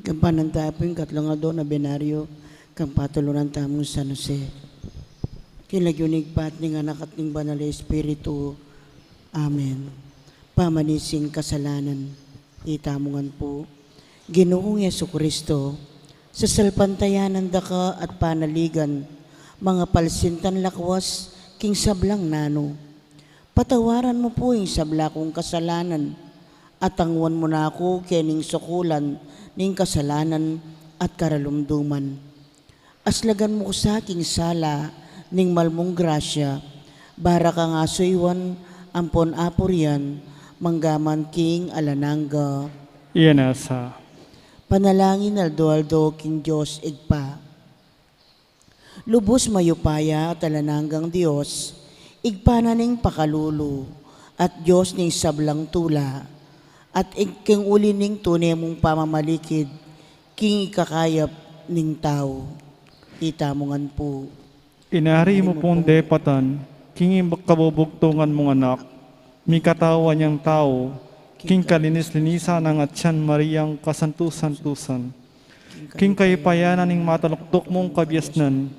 Kang panantapin katlong ado na binaryo, kang patulunan tamong San Jose. Kilagyunig pat ning anak at ning banal na Espiritu. Amen. Pamanising kasalanan, itamungan po. Ginoong Yesukristo, sa salpantayanan daka at panaligan, mga palsintan lakwas, king sablang nano. Patawaran mo po yung sabla kong kasalanan, at tangwan mo na ako kening sukulan, ning kasalanan at karalumduman. Aslagan mo ko sa aking sala, ning malmong grasya, bara ka nga suywan, ampon apurian, manggaman king alanangga. Iyan asa. Panalangin aldo-aldo king Diyos igpa. Lubos mayupaya at alananggang Diyos, igpa na ning pakalulu, at Diyos ning sablang tula, at king uli ning tunay mong pamamalikid, king ikakayap ning tao. Itamungan po. Inari mo pong depatan, king kabubugtungan mong anak, mi katawan niyang tao, king kalinis-linisa ng atyan Mariang kasantusan-tusan. King kayipayanan ning mataluktok mong kabyasnan,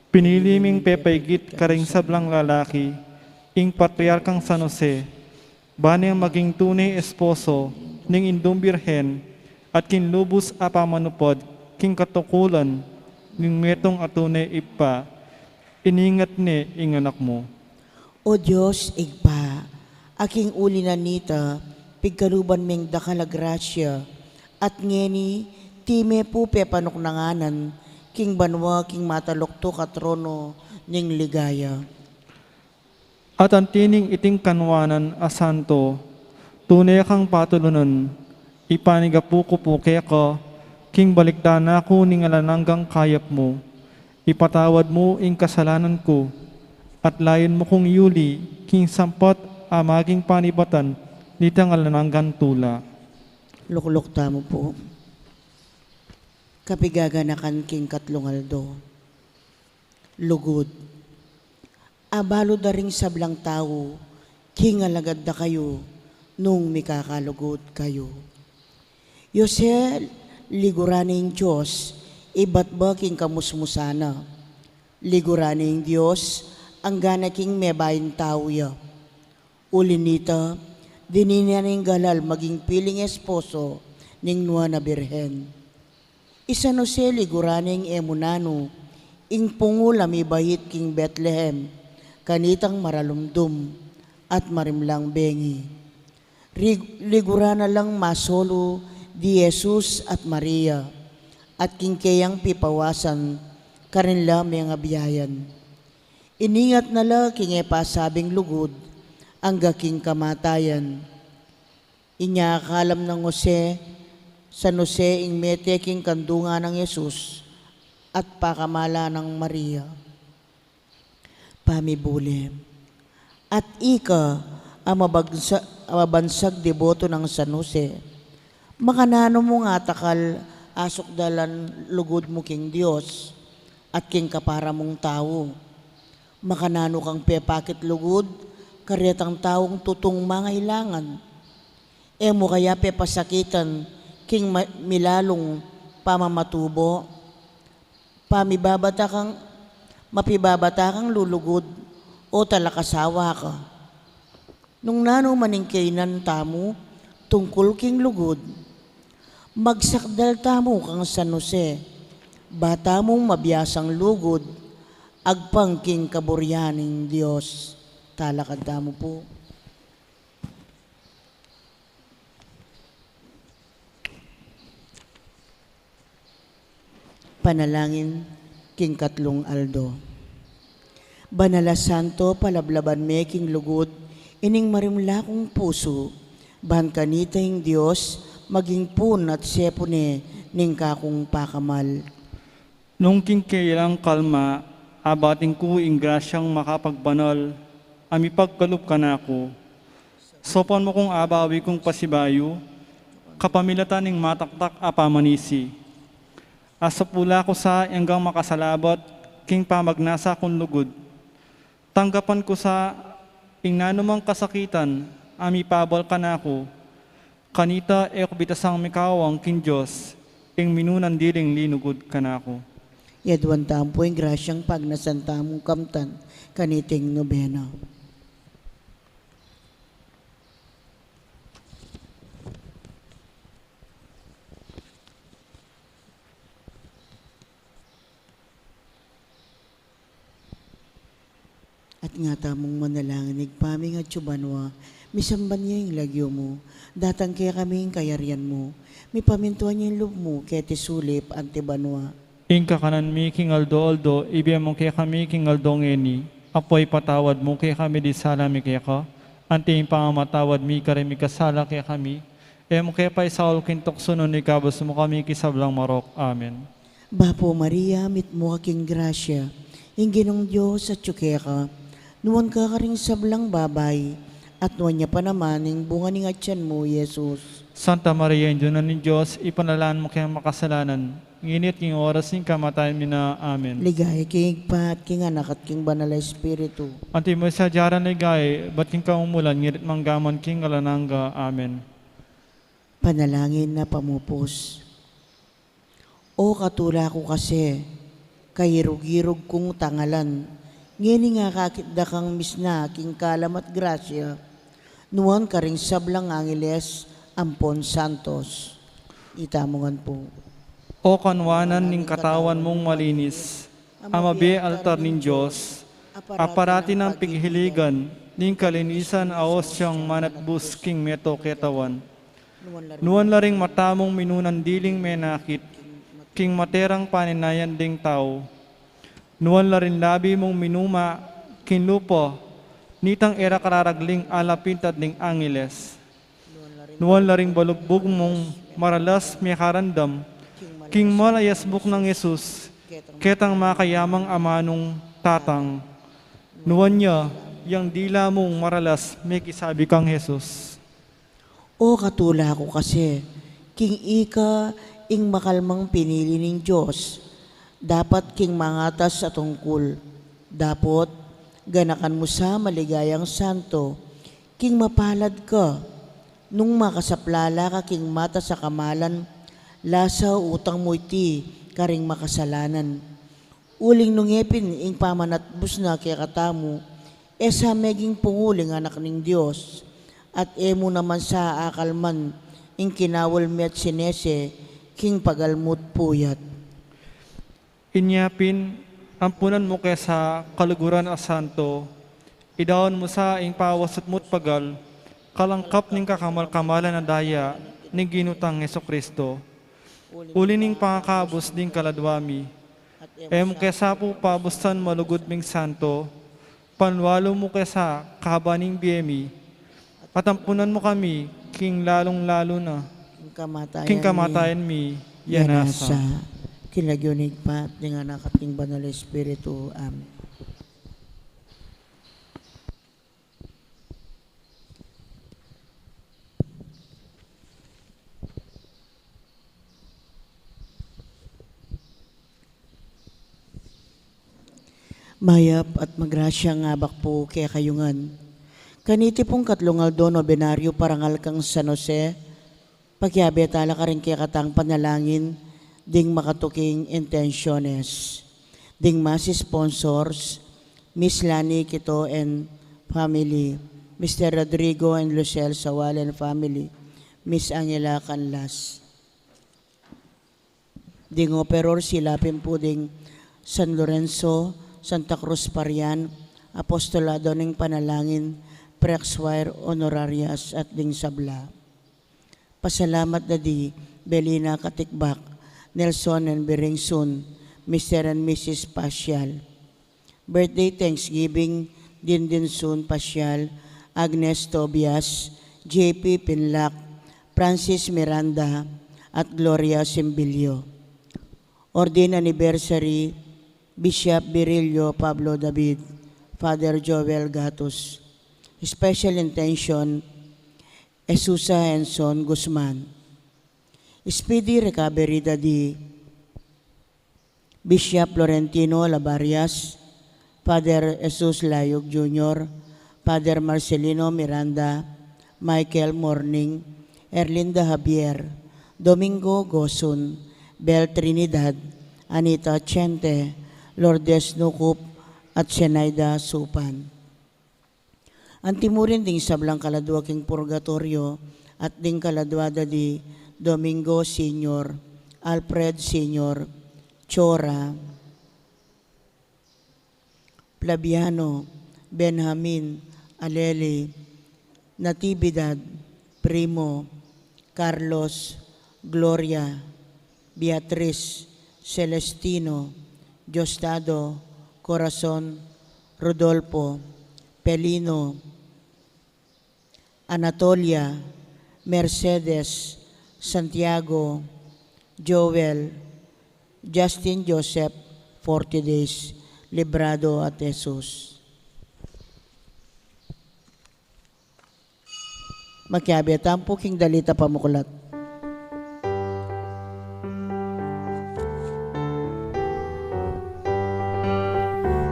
piniliming pepaygit karing sablang lalaki, ing patriarkang San Jose, baneng maging tunay esposo, ning indong birhen, at king lubos apamanupod, king katukulan, ning metong atunay ipa, iningat ni ing anak mo. O Diyos, igpa, aking uli na nita, pigkaluban meng dakalagrasya, at ngeni, time po pepanok nanganan, king banwa, king matalokto katrono, ning ligaya. At ang tining iting kanwanan asanto, tunay kang patulunan, ipanigapuko po kaya ka, king balikdan ako ning alananggang kayap mo, ipatawad mo ing kasalanan ko, at layon mo kong yuli, king sampat amaging panibatan, nitang alananggang tula. Lukluk tamo po. Kapigaganakan king katlungaldo. Lugod. Abalo da ring sablang tao, king alagad da kayo, nung mikakalugod kayo. Yose, liguraning Diyos, iba't ba king kamusmusana. Liguraning Diyos, ang gana king mebayin tao ya. Ulinita, dinina ning galal maging piling esposo ning nuwa na birhen. Isa no se liguraning emunano, ing pungula mi bahit king Bethlehem, kanitang maralumdum at marimlang bengi. Ligurana lang masolo di Jesus at Maria, at king kayang pipawasan, karinla mga biyayan. Iningat nala king epasabing lugod, ang gaking kamatayan. Inyakalam ng Jose, San Jose ing meteking kandunga ng Jesus, at pakamala ng Maria. Pamibuli. At ika, ang mabansag deboto ng San Jose, makanano mo nga takal asok dalan lugod mo king Diyos, at king kapara mong tao. Makanano kang pepakit lugod, karetang taong tutong mga ilangan. E mo kaya pepasakitan, king milalong pamamatubo, mapibabata kang lulugod, o talakasawa ka. Nung nano maningkainan tamo, tungkol king lugod, magsakdal tamo kang San Jose, bata mong mabiyasang lugod, agpang king kaburyaning Diyos. Talakad tamo po. Panalangin king katlong aldo. Banala Santo, palablaban me king lugod, ining marimla kong puso, ban kanita ing Diyos, maging pun at sepone, ning kakong pakamal. Nung king kailang kalma, abating ko ing grasyang makapagbanal, ami pagkalup ka na ako. Sopan mo kong abawi kong pasibayo, kapamilatan ning mataktak apamanisi. Asa pula ko sa hanggang makasalabat, king pamagnasa kong lugod. Tanggapan ko sa ing nanumang kasakitan, ami pabal ka na ako. Kanita e kubitasang mikawang king Diyos, ing minunan diling linugod kanako. Yadwan tampo yung grasyang pagnasantamong kamtan, kaniting nobena. At nga tamong manalangin, igpaming at tsubanwa, misamban niya yung lagyo mo, datang kaya kami yung kayarian mo, may pamintuan niya yung loob mo, kaya tisulip, antibanwa. Ing kakanan mi king aldo, ibiyam mo kaya kami king aldo ngeni, apoy patawad mo kaya kami di sala mi kaya ka, ante yung pangamatawad mi karemi kasala kaya kami, mo kaya pa isaul kintok sunon ni kabos mo kami kisablang marok. Amen. Bapo Maria, mit mo aking grasya, yung ginong Diyos at tsukya ka, nuwan ka ka ring sablang babay, at nuwan niya pa naman yung bunga ng atyan mo, Jesus. Santa Maria, Indyo ni Diyos, ipanalaan mo kayang makasalanan, nginit king oras ng kamatayan mi na. Amen. Ligaya king pa at king anak at king banal na espiritu. Anti mo sa jaran ligay, ba't king kaumulan, ngirit manggaman king alananga. Amen. Panalangin na pamupos. O katula ko kasi, kayirog-irog kong tangalan, ngini nga kakitda kang misna, king kalam at grasya, nuwan ka ring sablang angeles, ampon santos. Itamongan po. O kanwanan ning katawan mong malinis, amabe altar ning Diyos, aparati ng pighiligan, ning kalinisan aos siyang manatbus king meto ketawan. Nuwan laring matamong minunan diling menakit, king materang paninayan ding tao. Nuwan larin labi mong minuma, king lupo, nitang era kararagling alapintad ning angeles. Nuwan laring balugbog mong maralas mikarandam, king malayasbuk ng Yesus, ketang makayamang amanong tatang. Nuwan niya, yang dila mong maralas, may kisabi kang Jesus. O katula ko kasi, king ika ing makalmang pinili ng Diyos, dapat king mangatas sa tungkol, dapat ganakan mo sa maligayang santo, king mapalad ka, nung makasaplala ka king mata sa kamalan, lasa utang mo iti karing makasalanan. Uling nungepin ing pamanatbus na kaya katamu, esa meging punguling anak ng Diyos, at emo naman sa akalman, ing kinawal mi at sinese, king pagalmut puyat. Inyapin, ampunan mo kaya sa kaluguran a santo, idaon mo sa ing pawas at mo't pagal, kalangkap ning kakamal-kamalan na daya, ning ginutang Yeso Kristo. Uli ning pangakabos ding kaladwami, mo kaya sa po pabusan malugod ming santo, panwalo mo kaya sa kahabaning biyemi, at ampunan mo kami, king lalong-lalo na, king kamatayan mi, yanasa. Kilagyonig pa at ng anak at ng banal na espiritu. Amen. Mayap at magrasya nga bak po kaya kayungan. Kaniti pong katlong aldo nobenaryo parangal kang San Jose, pagyabi tala ka rin kaya katang panalangin, ding makatuking intentions. Ding masi sponsors, Miss Lani Quito and family, Mr. Rodrigo and Lucel Sawal and family, Miss Angela Canlas. Ding operor silapin po ding San Lorenzo, Santa Cruz Parian, Apostolado ng Panalangin, Prexwire Honorarias at ding sabla. Pasalamat na di, Belina Katikbak, Nelson and Beringsun, Mr. and Mrs. Pasyal. Birthday Thanksgiving, din soon Pasyal, Agnes Tobias, JP Pinlac, Francis Miranda, at Gloria Simbilio. Ordin Anniversary, Bishop Virilio Pablo David, Father Joel Gatos. Special Intention, Esusa and Son Guzman. Speedy Recovery Daddy, Bishop Florentino Labarias, Father Jesus Layog Jr., Father Marcelino Miranda, Michael Morning, Erlinda Javier, Domingo Gosun, Bel Trinidad, Anita Chente, Lourdes Nukup, at Senaida Supan. Antimurin ding sablang kaladwa king purgatorio at ding kaladwada di Domingo Senior, Alfred Senior, Chora, Flaviano, Benjamin, Aleli, Natividad, Primo, Carlos, Gloria, Beatriz, Celestino, Diosdado, Corazon, Rodolfo, Pelino, Anatolia, Mercedes, Santiago, Joel, Justin Joseph, 40 days, Librado at Jesus. Makiabitan po king dalita pamukulat.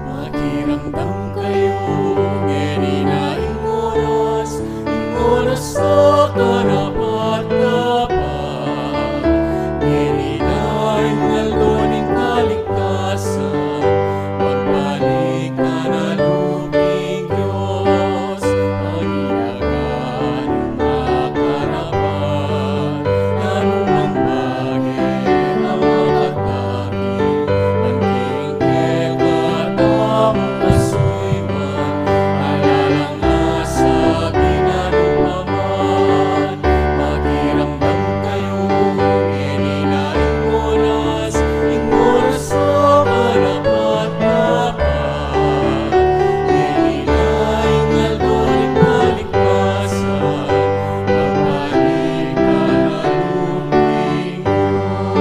Makiramdam kayo, ngeninaing oras sa karapat-dapat. Ngeninaing naldoning kaligtasan, pagbalik ka na luping Diyos. Paginagan ng makarapat, anumang bagay na makatagi, manting kekatamang kasiman, alalang asa binanupaman. Makiramdam kayo, ngeninaing oras sa karapat-dapat. Ngeninaing naldoning kaligtasan, pagbalik ka na luping Diyos.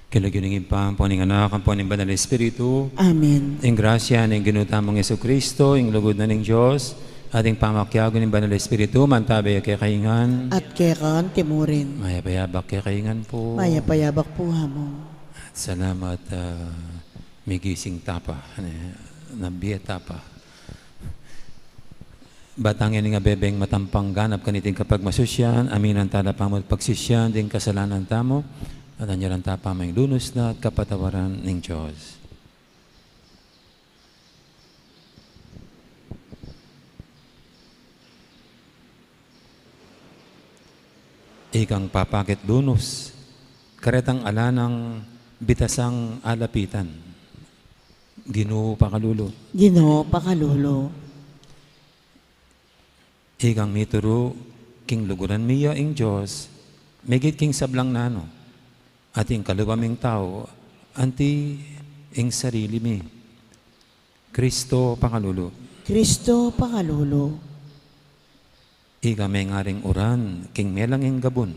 Kilagyan pa po ng anak, ang po ng Banal na Espiritu, Amen. ang grasya ng ginutamong Yesu Kristo, ang lugod na ng Diyos, ating pamakyago ng Banal na Espiritu, mantabay kay kaingan, At kekan timurin. mayapayabak kay kaingan po. Mayapayabak po hamon. At salamat, may gising tapa, nabiya tapa. Batangin nga bebeng matampang ganap kaniting kapag masusyan, aminan tala pamot pagsisyan, din kasalanan tamo, at anyaran tapa may lunos na at kapatawaran ng Diyos. Ikang papakit lunos, karetang alanang bitasang alapitan, Ginoo pakalulo. Ginoo pakalulo. Ikang mituro, king luguran miya ing Diyos, megit king sablang nano, ating kaluwaming tao, anti ing sarili mi. Kristo pakalulo. Kristo pakalulo. Ika may ngaring uran, king melang ing gabon,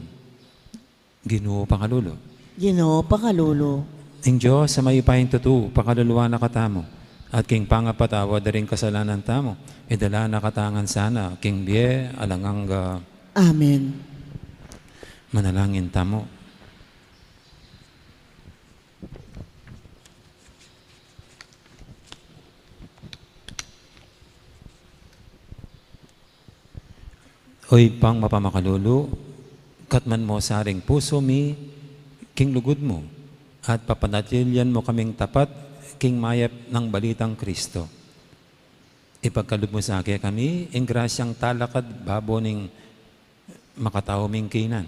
Ginoo pakalulo. Ginoo pakalulo. Ing Diyos sa may ipahing tutu, pakaluluwa na katamo, at king pangapatawa da rin kasalanan tamo, idala na katangan sana, king biye, alangang Amen. manalangin tamo. Oy pang mapamakalulu, katman mo saring puso mi, king lugod mo, at papanatilyan mo kaming tapat, king mayap ng balitang Kristo. Ipagkalub mo sa akin kami, ing grasyang talakad babo ning makatao ming kinan.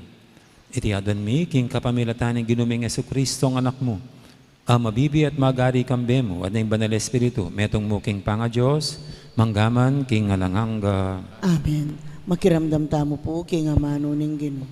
Itiyadan mi, king kapamilatan ng ginuming Yesu Kristo ang anak mo, ang mabibi at magari kambe mo, at ng Banal na Espiritu, metong mo king panga Diyos, manggaman king alangang Amen. Makiramdam tamo po king amano ning Ginoo.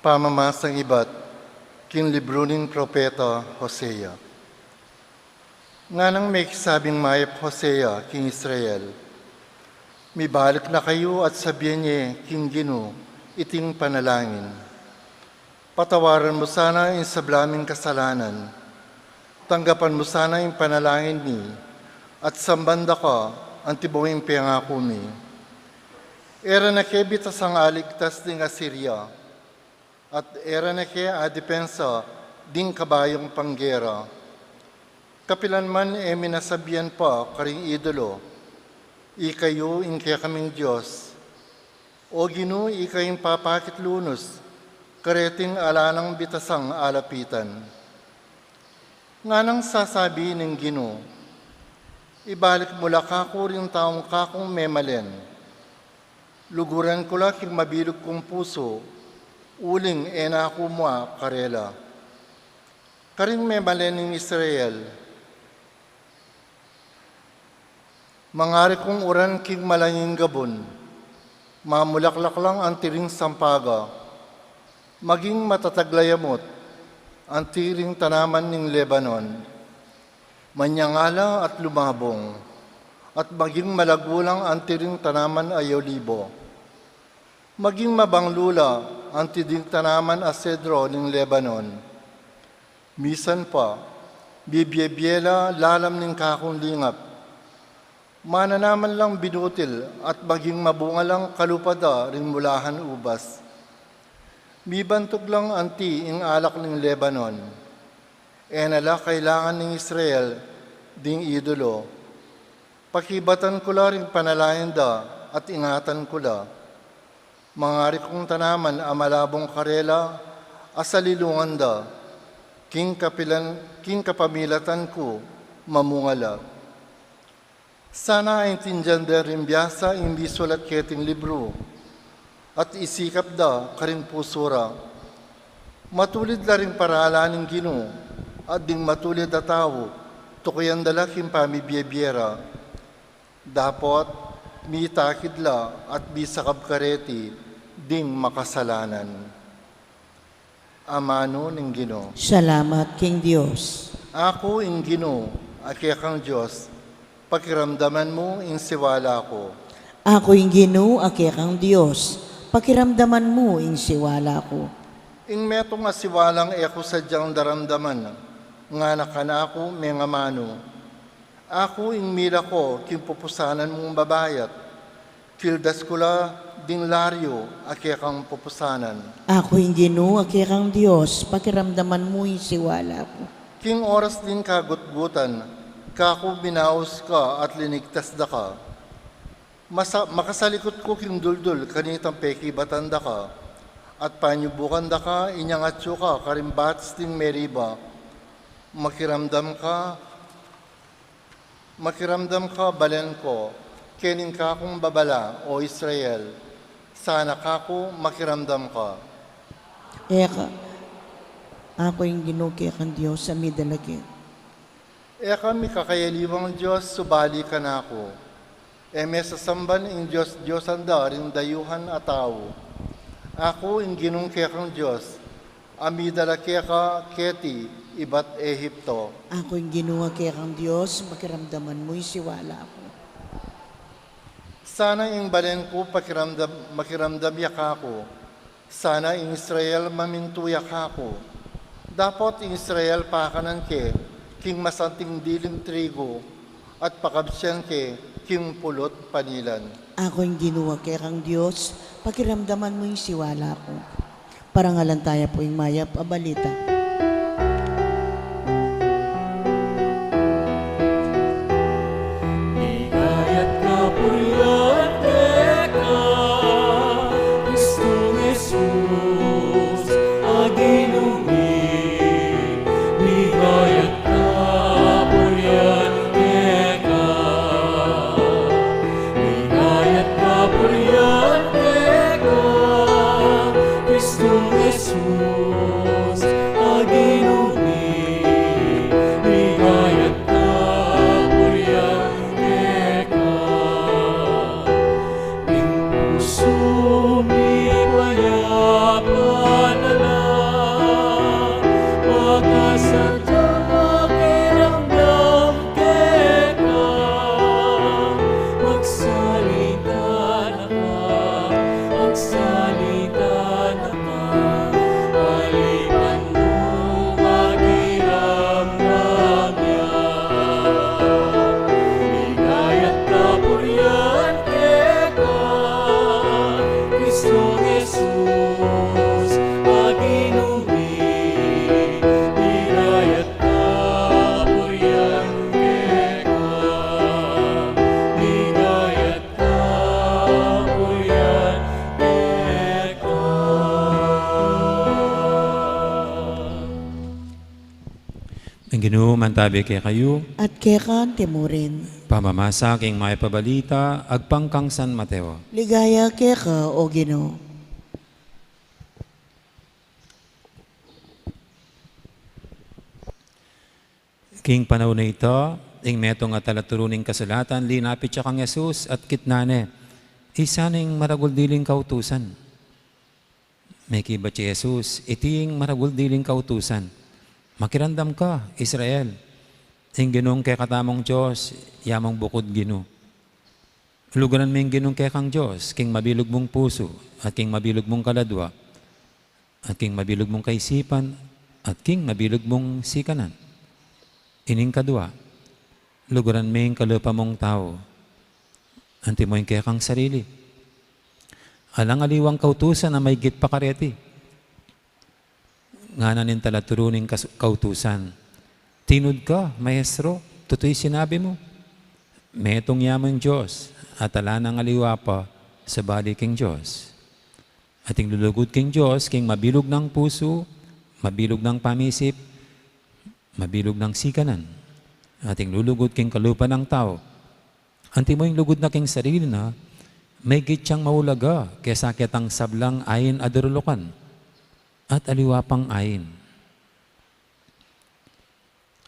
Pamamasang iba't king libro ng propeta Hosea. Nga nang may sabing mayap Hosea, King Israel, mibalik na kayo at sabihin niya, King Gino, iting panalangin. Patawaran mo sana yung sablaming kasalanan. Tanggapan mo sana yung panalangin ni, at sambanda ka ang tibuing piyangako mi. Era na kaya bitas ang aligtas ding Assyria, at era na kaya adepensa ding kabayong panggera. Kapilan man minasabihan pa karing idolo, ikayo kaya kaming Diyos. O Gino, ikayong papakit lunos, kareting alanang bitasang alapitan. Nga nang sasabi ng Gino, ibalik mula kako rin taong kakong memalen. Luguran ko laking mabilog kong puso, uling enako mo karela. Karing memalen ng Israel, mangari kong uran king malanging gabon, mamulaklak lang ang tiring sampaga, maging matataglayamot, ang tiring tanaman ng Lebanon, manyangala at lumabong, at maging malagulang ang tiring tanaman ay olibo, maging mabanglula ang tiding tanaman a cedro ng Lebanon. Misan pa, bibyebyela lalam ng kakong lingap, mananaman lang binutil at maging mabunga lang kalupada rin mulahan ubas. Bibantog lang anti ing alak ng Lebanon. Enala kailangan ng Israel ding idolo. Pakibatan ko la rin panalayan da at ingatan ko la. Mangari kong tanaman amalabong karela asalilungan da. King kapamilatan ko mamungala. Sana ay tinjan da rin biyasa imbi sulat keting libro. At isikap da karin pusura. Matulid na rin paralan ng Gino, at ding matulid na tao, tukuyan dala kim pamibiyebiyera. Dapat mitakid la at bisakab kareti, ding makasalanan. Amano ng Gino. Salamat, King Diyos. Ako in Gino, akekang Diyos, pakiramdaman mo in siwala ko. Ako yung Ginoo, akekang Diyos. Pakiramdaman mo ing siwala ko. Ing metong asiwalang eko sadyang daramdaman, nga nakanako may nga mano. Ako ing mila ko, kimpupusanan mong babayat, kildas ko la ding laryo, akekang pupusanan. Ako yung Ginoo, akekang Diyos. Pakiramdaman mo ing siwala ko. King oras din kagutgutan, kako binaos ka at linigtas da ka. Makasalikot ko king duldul, kanitang peki batanda ka, at panyubukan da ka, inyangatyo ka, karimbats ting meriba, makiramdam ka, balen ko, kening ka kong babala, o Israel, sana kako makiramdam ka. Eka, ako yung Ginoo, akekang Diyos, sa midalagi. Kami kakayaliwang Diyos, subali ka na ako. May sasamban in Diyos, Diyos anda, rin dayuhan at tao. Ako in ginong kekang Diyos, amidala keka keti, ibat Ehipto. Ako yung Ginoo, akekang Diyos. Pakiramdaman mo yung siwala ko. Sana in balen ko makiramdam yakako. Sana in Israel mamintuyak ako. Dapat in Israel pakanan ke, king masanting dilim trigo, at pakabsyan ke, king pulot panilan. Ako yung Ginoo, akekang Diyos. Pakiramdaman mo yung siwala ko. Parangalan tayo po yung mayap abalita. Hikayat kapurian teka, Kristong Jesus, aginumi. Hikayat kapurian teka, Hikayat kapurian teka, Kristong Jesus, Ginoo, mantabi kay kayo, at kekan timurin. pamamasa king may pabalita, agpangkang San Mateo. Ligaya keka o Ginoo. King panahon na ito, ing meto nga talaturuning kasulatan, linapit siya kang Jesus at kitnane, isa ning maragul diling kautusan. May kibat si Jesus, iting maragul diling kautusan. Makirandam ka, Israel. Ing ginong kay katamong Diyos, yamang bukod gino. Lugaran mo yung ginong kay kang Diyos, king mabilog mong puso, at king mabilog mong kaladwa, at king mabilog mong kaisipan, at king mabilog mong sikanan. Ining kadwa, lugaran mo yung kalupa mong tao, anti mo yung kay kang sarili. Alang aliwang kautusan na may git pa kareti. Nga nanin talaturuning kautusan. Tinod ka, maestro, totoo'y sinabi mo. Metong yamang Diyos, at ala ng aliwa pa sa bali king Diyos. Ating lulugod king Diyos, king mabilog ng puso, mabilog ng pamisip, mabilog ng sikanan. Ating lulugod king kalupa ng tao. Anti mo yung lugod na king sarili na, may gitsang maulaga, kesa kitang sablang ayin adarulukan, at aliwa pang ayin.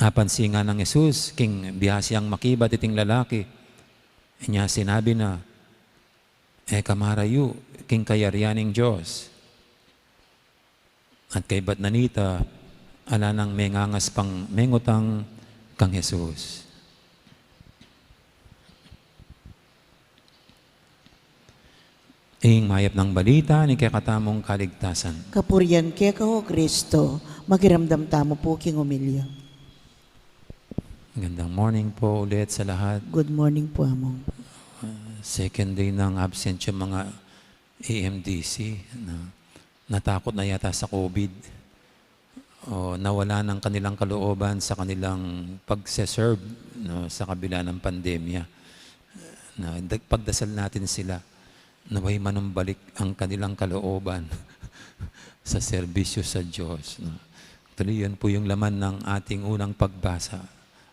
Apansinga ng Jesus, king biyasiyang makibat iting lalaki, niya sinabi na, kamarayu, king kayaryaning Diyos. At kay Batnanita, ala nang mengangas pang mengutang kang Jesus. Ing mayap ng balita ni kakatamong kaligtasan. Kapurian keka o Kristo, magiramdam tamo po king umilya. Magandang morning po ulit sa lahat. Good morning po among. Second day ng absent yung mga AMDC na natakot na yata sa COVID o nawala ng kanilang kalooban sa kanilang pagse-serve, no, sa kabila ng pandemya. Na pagdasal natin sila, naway manumbalik ang kanilang kalooban sa serbisyo sa Diyos. No. Tuloy yan po yung laman ng ating unang pagbasa,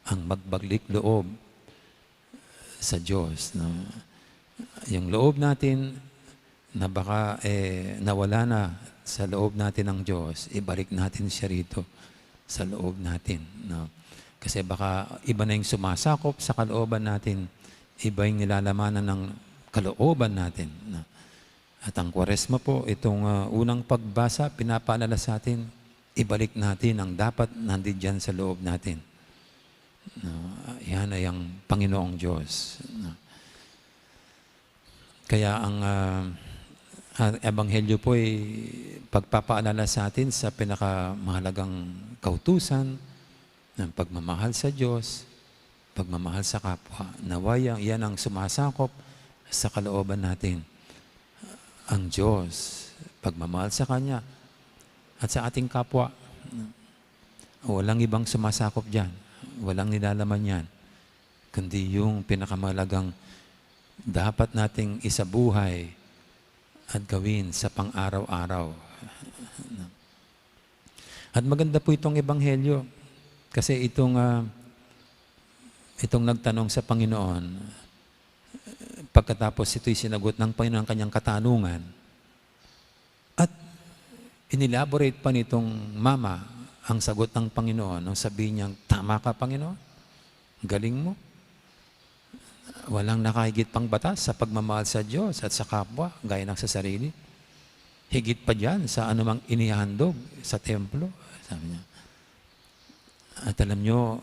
ang magbaglik loob sa Diyos. No. Yung loob natin na baka nawala na sa loob natin ng Diyos, ibalik natin siya rito sa loob natin. No. Kasi baka iba na yung sumasakop sa kalooban natin, iba yung nilalamanan ng kalooban natin. No. At ang Kwaresma po, itong unang pagbasa, pinapaalala sa atin, ibalik natin ang dapat nandiyan sa loob natin. No, yan ay ang Panginoong Diyos. No. Kaya ang Ebanghelyo po ay pagpapaalala sa atin sa pinakamahalagang kautusan ng pagmamahal sa Diyos, pagmamahal sa kapwa. Naway yan ang sumasakop sa kalooban natin. Ang Diyos, pagmamahal sa Kanya at sa ating kapwa. Walang ibang sumasakop dyan. Walang nilalaman yan. Kundi yung pinakamalagang dapat nating isabuhay at gawin sa pang-araw-araw. At maganda po itong Ebanghelyo kasi itong nagtanong sa Panginoon, pagkatapos ito'y sinagot ng Panginoon ang kanyang katanungan at inelaborate pa nitong mama ang sagot ng Panginoon nung sabihin niyang, tama ka Panginoon, galing mo. Walang nakahigit pang batas sa pagmamahal sa Diyos at sa kapwa, gaya ng sa sarili. Higit pa dyan sa anumang inihandog sa templo, sabi niya. At alam nyo,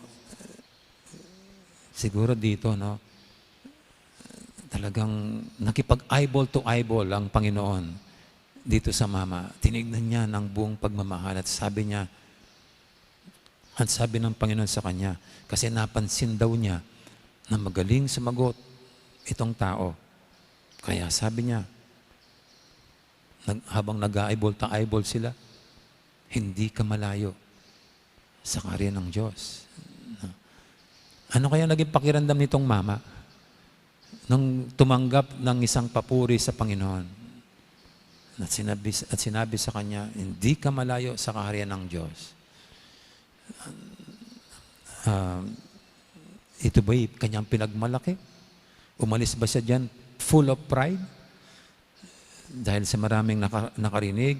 siguro dito, no, talagang nakipag-eyeball to eyeball ang Panginoon dito sa mama. Tinignan niya ng buong pagmamahal at sabi niya, at sabi ng Panginoon sa kanya, kasi napansin daw niya na magaling sumagot itong tao. Kaya sabi niya, habang nag-eyeball to eyeball sila, hindi ka malayo sa karya ng Diyos. Ano kaya naging pakiramdam nitong mama nung tumanggap ng isang papuri sa Panginoon at sinabi sa kanya, hindi ka malayo sa kaharian ng Diyos. Ah, ito ba'y kanyang pinagmalaki? Umalis ba siya dyan full of pride? Dahil sa maraming nakarinig,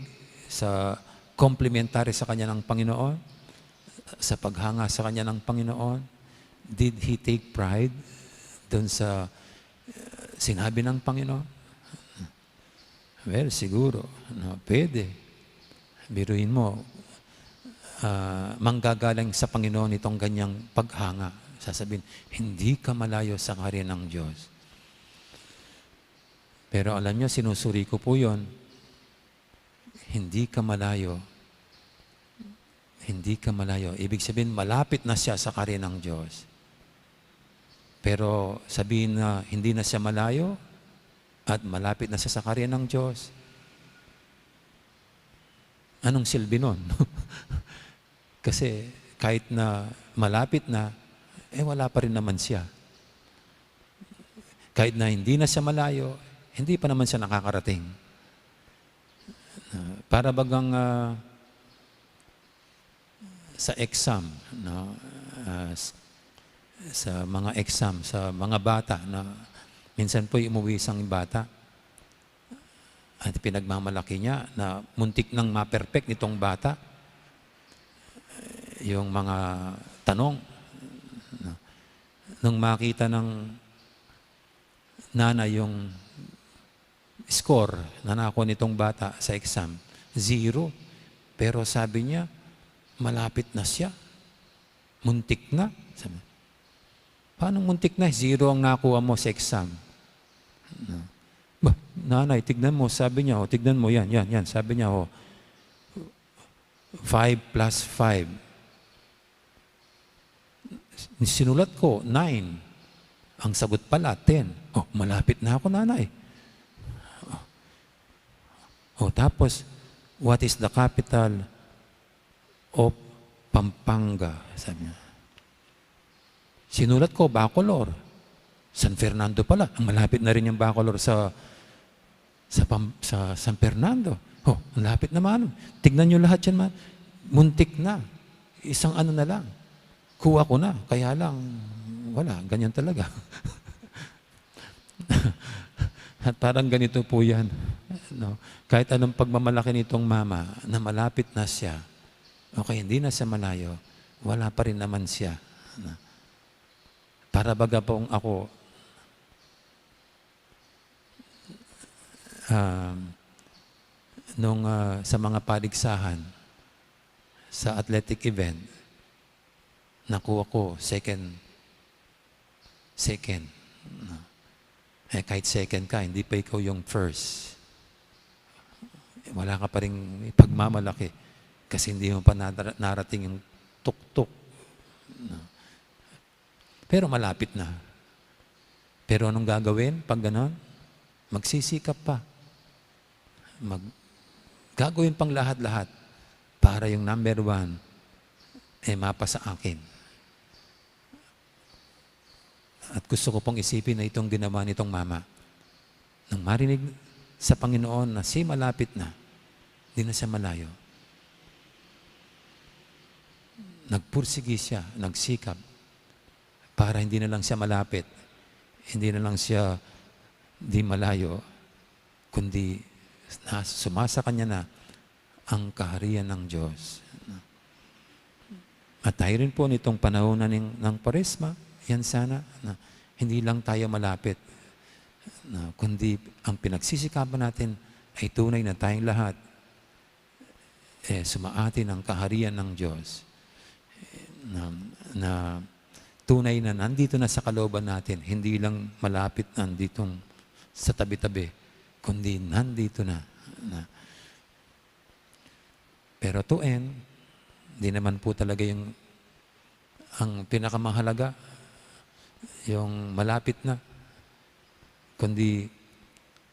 sa complimentary sa kanya ng Panginoon, sa paghanga sa kanya ng Panginoon, did he take pride doon sa sinabi ng Panginoon? Well, siguro, pwede. Biruin mo, manggagaling sa Panginoon itong ganyang paghanga. Sasabihin, hindi ka malayo sa kaharian ng Diyos. Pero alam niyo, sinusuri ko po yun. Hindi ka malayo. Hindi ka malayo. Ibig sabihin, malapit na siya sa kaharian ng Diyos. Pero sabihin na hindi na siya malayo at malapit na siya sa kaharian ng Diyos. Anong silbi nun? Kasi kahit na malapit na, wala pa rin naman siya. Kahit na hindi na siya malayo, hindi pa naman siya nakakarating. Para bagang sa exam, no? Sa mga exam, sa mga bata, na minsan po umuwi isang bata at pinagmamalaki niya na muntik nang ma-perfect nitong bata yung mga tanong. Nung makita ng nanay yung score na nakuha nitong bata sa exam, 0. Pero sabi niya, malapit na siya. Muntik na. Sabi, paano muntik na? 0 ang nakuha mo sa exam. Bah, nanay, tignan mo. Sabi niya, tignan mo, yan. Sabi niya, 5 plus 5. Sinulat ko, 9. Ang sagot pala, 10. Malapit na ako, nanay. Tapos, what is the capital of Pampanga? Sabi niya. Sinulat ko, Bacolor. San Fernando pala. Ang malapit na rin yung Bacolor sa San Fernando. Ang lapit naman. Tignan nyo lahat yan, man. Muntik na. Isang ano na lang. Kuha ko na. Kaya lang, wala. Ganyan talaga. At parang ganito po yan. No? Kahit anong pagmamalaki nitong mama, na malapit na siya, okay, hindi na siya malayo, wala pa rin naman siya. No? Para baga pong ako, sa mga paligsahan, sa athletic event, nakuha ko second. No? Kahit second ka, hindi pa ikaw yung first. Wala ka pa rin pagmamalaki kasi hindi mo pa narating yung tuktok. No? Pero malapit na. Pero anong gagawin pag ganon? Magsisikap pa. Gagawin pang lahat-lahat para yung number 1 mapa sa akin. At gusto ko pong isipin na itong ginawa nitong mama. Nang marinig sa Panginoon na si malapit na, hindi na siya malayo. Nagpursigi siya, nagsikap, para hindi na lang siya malapit, hindi na lang siya di malayo, kundi sumasa kanya na ang kaharian ng Diyos. At tayo rin po nitong panahon ng Kwaresma, yan sana, na hindi lang tayo malapit, kundi ang pinagsisikapan natin ay tunay na tayong lahat sumaatin ang kaharian ng Diyos. Na tunay na nandito na sa kalooban natin, hindi lang malapit nanditong sa tabi-tabi, kundi nandito na. Pero to end, hindi naman po talaga ang pinakamahalaga, yung malapit na, kundi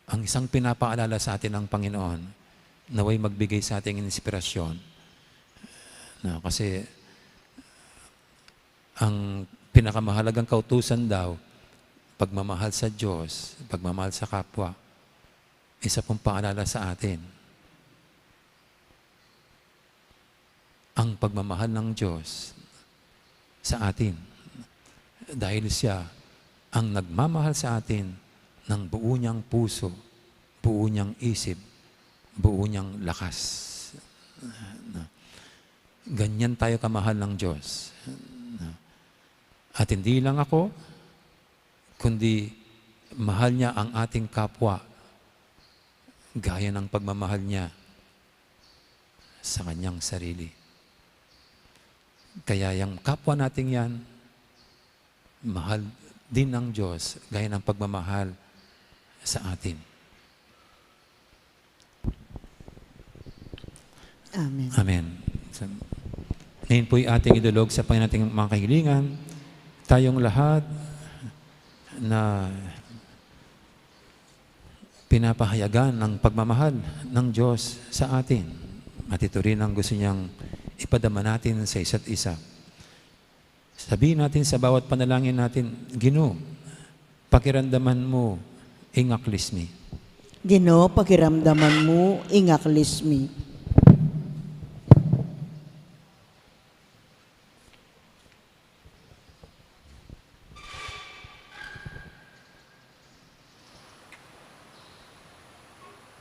ang isang pinapaalala sa atin ng Panginoon, naway magbigay sa ating inspirasyon. Kasi ang pinakamahalagang kautusan daw, pagmamahal sa Diyos, pagmamahal sa kapwa, isa pong paalala sa atin. Ang pagmamahal ng Diyos sa atin. Dahil siya ang nagmamahal sa atin ng buo niyang puso, buo niyang isip, buo niyang lakas. Ganyan tayo kamahal ng Diyos. At hindi lang ako, kundi mahal niya ang ating kapwa gaya ng pagmamahal niya sa kanyang sarili. Kaya yung kapwa natin yan, mahal din ng Diyos gaya ng pagmamahal sa atin. Amen. Amen. Ngayon po'y ating idulog sa Panginoon nating mga kahilingan. Tayong lahat na pinapahayagan ng pagmamahal ng Diyos sa atin. At ito rin ang gusto niyang ipadama natin sa isa't isa. Sabihin natin sa bawat panalangin natin, Ginoo, pakiramdaman mo, ingaklis mi. Ginoo, pakiramdaman mo, ingaklis mi.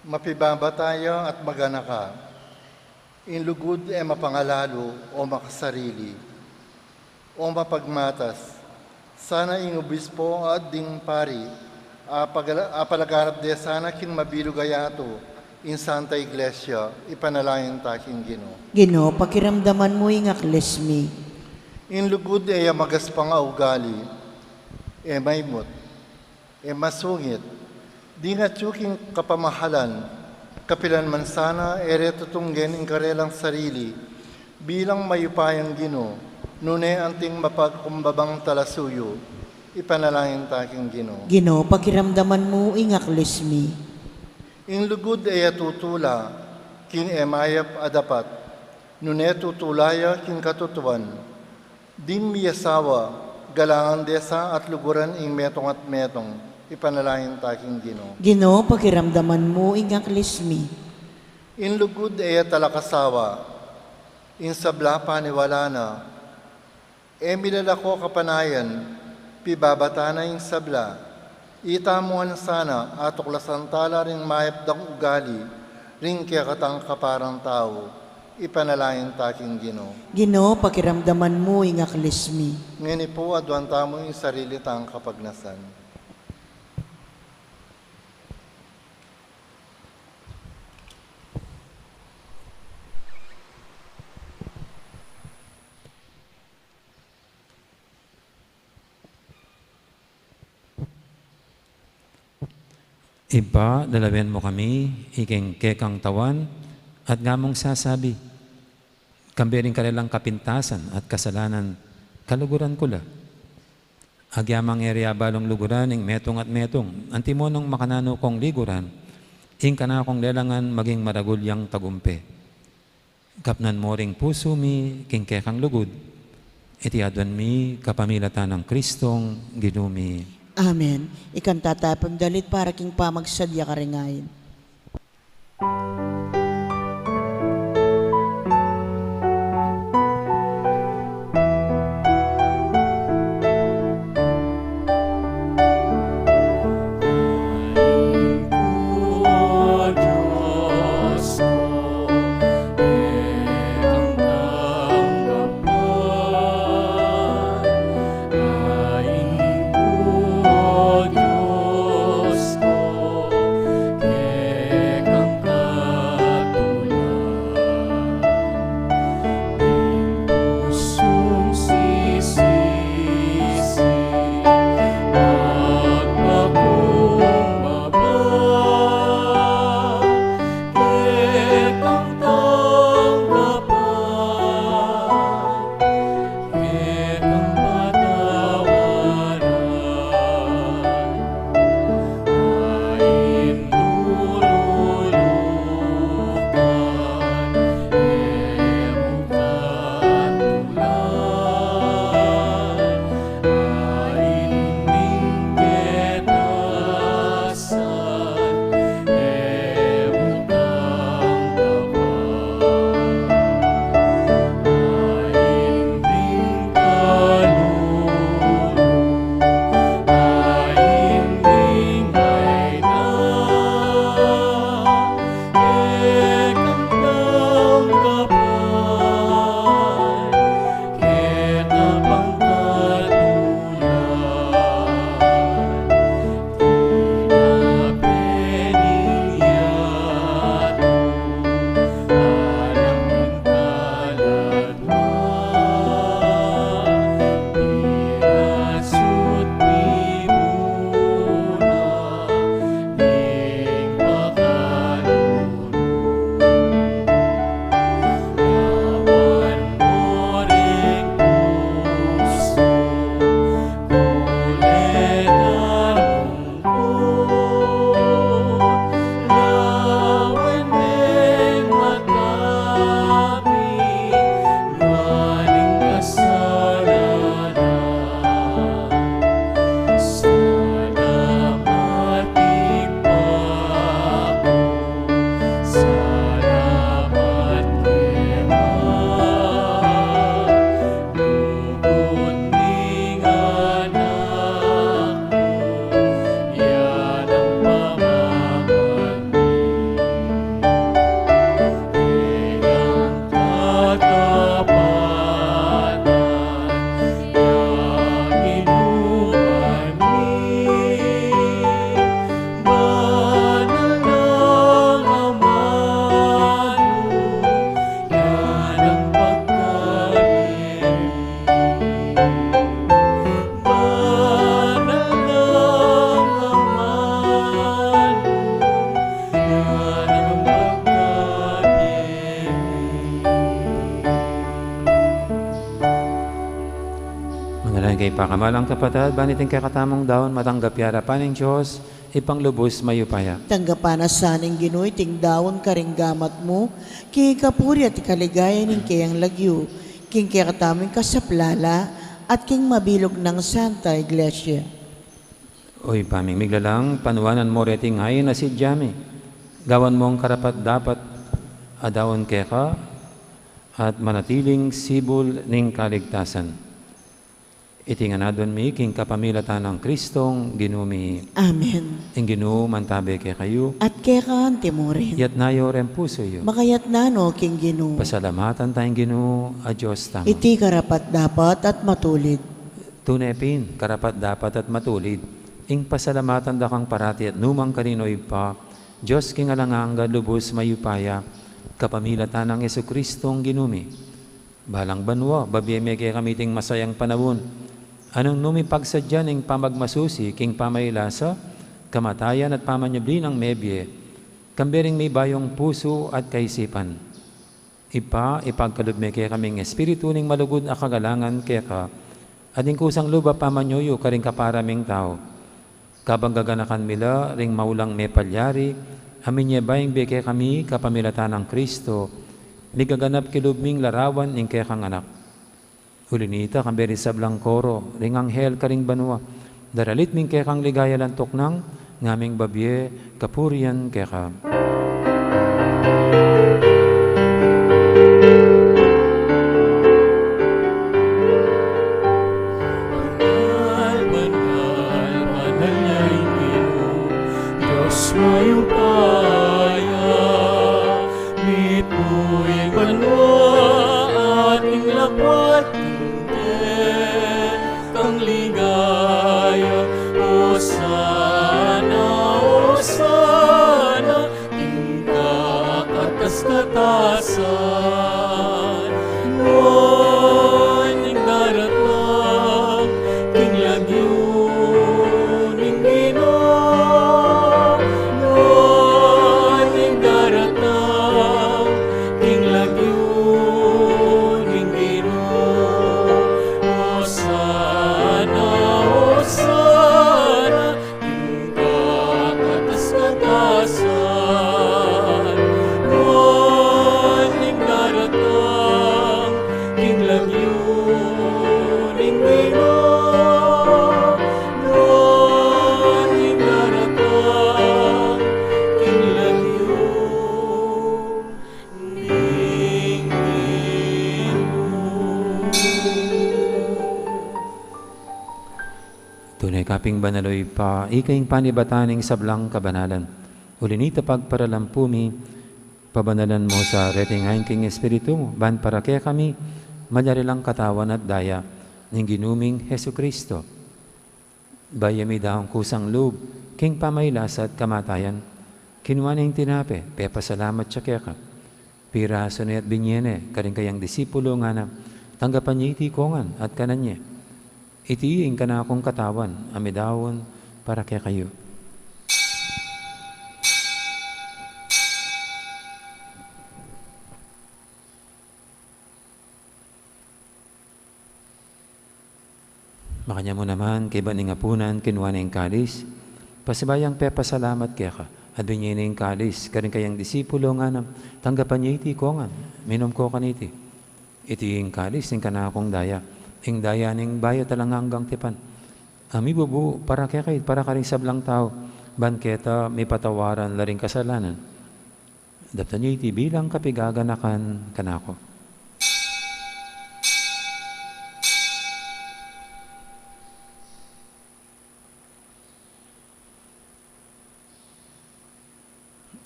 Mapibaba tayo at magana ka. Inlugod e mapangalalo o makasarili o mapagmatas. Sana ingubis po at ding pari, apalaganap de sana kin mabilugayato in Santa Iglesia, ipanalangin taking Ginoo. Ginoo, pakiramdaman mo, ingaklis mi. Inlugod e magaspang ugali, e maymot, e masungit, di nga tsuking kapamahalan, kapilan man sana, ere tutunggen in karelang sarili, bilang mayupayang Ginoo, nune anting mapagkumbabang talasuyo, ipanalangin taking Ginoo. Ginoo, pakiramdaman mo, ingaklis mi. In lugod ay tutula, king emayap adapat, nune tutulaya king katutuan, din miyasawa, galangan desa at luguran ing metong at metong, ipanalangin taking Ginoo. Ginoo, pakiramdaman mo, ingaklis mi. In lugod ay talakasawa, in sabla paniwala na, e milalako kapanayan, pibabata na yung sabla, itamuhan sana at tuklasan tala rin mayapdang ugali, rin kaya katang kaparang tao, ipanalangin taking Ginoo. Ginoo, pakiramdaman mo, ingaklis mi. Ngayon po, adwan tamo yung sarili tang kapagnasan. Iba, dalawen mo kami, iking kekang tawan, at ngamong sasabi, kambiring kanilang kapintasan at kasalanan, kaluguran ko la. Agyamang area balong luguran, ing metong at metong, antimonong makanano kong liguran, ing kanakong lelangan maging maragulyang tagumpe. Kapnan mo ring puso mi, king kekang lugod, itiadwan mi, kapamilatan ng Kristong ginumi. Amen. Ikanta tayo pagdalit para king pamagsadya karingayin. Diyos ko, pakamal ang kapatid, baniting kakatamong daon, matanggap yara pa ng Diyos, ipanglubos mayupaya. Tanggapan na saning Ginoy, ting dawon karing gamat mo, king kapuri at ikaligaya ning kayang lagyo, king kaya kataming kasaplala, at king mabilog ng Santa Iglesia. Oy, paming miglalang, panuwanan mo reting ngayon na si Jami. Gawan mong karapat dapat adawon keka at manatiling sibol ning kaligtasan. Itinganadon mi king kapamilatan ng Kristong ginumi. Amen. Ing ginu mantabe kay kayo. At kaya kaan timorin, Yat nayo ren puso yo. makayat na no king Gino, Pasalamatan tayong ginu a Diyos tamo. iti karapat dapat at matulid. Tunepin, karapat dapat at matulid. Ing pasalamatan da kang parati at numang kaninoy pa. Diyos king alanganga lubos mayupaya. Kapamilatan ng Yesu-Kristong ginumi. Balang banwa, babiyeme kay kamiting masayang panahon. Anong numipagsadya ng pamagmasusi, king pamailasa, kamatayan at pamanyabli ng mebye, kambering may bayong puso at kaisipan. Ipagkalubme kay kaming espiritu ning malugod a kagalangan kaya ka, at ing kusang luba pamanyoyo karing kaparaming tao. Kabang gaganakan mila, ring maulang may palyari, amin niya bayang beke kami kapamilatan ng Kristo, may gaganap kilubming larawan ning kaya kang anak. Ulinita kang beri sablang koro, ring anghel karing banwa, daralit ming kaya kang ligaya lantok nang, ngaming babye, kapurian kaya ka. Banal, banal, banal niya Ingino, Diyos mayupaya. Mitu'y banwa ating lakwat tinten, kang ligaya, o sana, tingka katas-katasan. Noon ning daratang, king lagyo ning Ginoo. Noon ning daratang, king lagyo ning Ginoo. O sana, tingka katas-katasan. Noon ning daratang, king lagyo ning Ginoo. Noon ning daratang, king lagyo ning Tunay kaping banaloy pa, ikaing panibataning sablang kabanalan. Ulinita pagparalampumi, pabanalan mo sa retingayin king espiritu mo, ban para kaya kami, malyarilang katawan at daya, ng ginuming Hesu Kristo. Bayami daong kusang loob, king pamaylas at kamatayan, kinuha na yung tinape, pepasalamat siya kaya ka. Piraso na at binyene, karing kayang disipulo nga na, tanggapan niya iti kongan at kananya. Itiing ka na akong katawan, amidawon, para kaya kayo. Makanya mo naman, kay baning apunan, kinuha na yung kalis. Pasibayang pepasalamat kaya ka. At binyan na yung kalis, karing kayang disipulo nga na, tanggapan niya iti kongan, minom ko kaniti. Iti yung kalis, yung ka na akong daya. Ing daya ning bayo talang hanggang tipan. Ami bubu, para kaya kayo, para karing sablang tao, banketa, may patawaran, laring kasalanan. Dapta niyo iti bilang kapigaganakan kanako.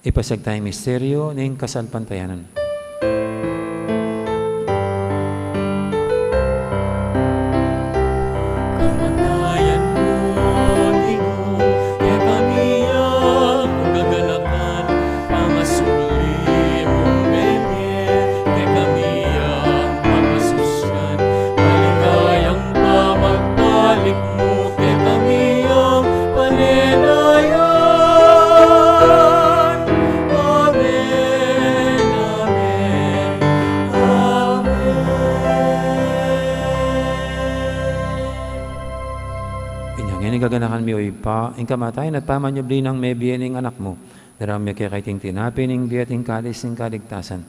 Ipasag tayong misteryo ng kasalpantayanan. Kamatayan mo, Ginoo, kaya kami ang gagalakan. Pangasuli mong bebe, kaya kami ang pamasusyan. Maligayang pamagbalik mo, kaya kami ang panilayan. Amen, amen. pa, ing kamatayan at pamanyubli ng may biyening anak mo, darami kaya kaiting tinapin, ing biyating kalis, ing kaligtasan.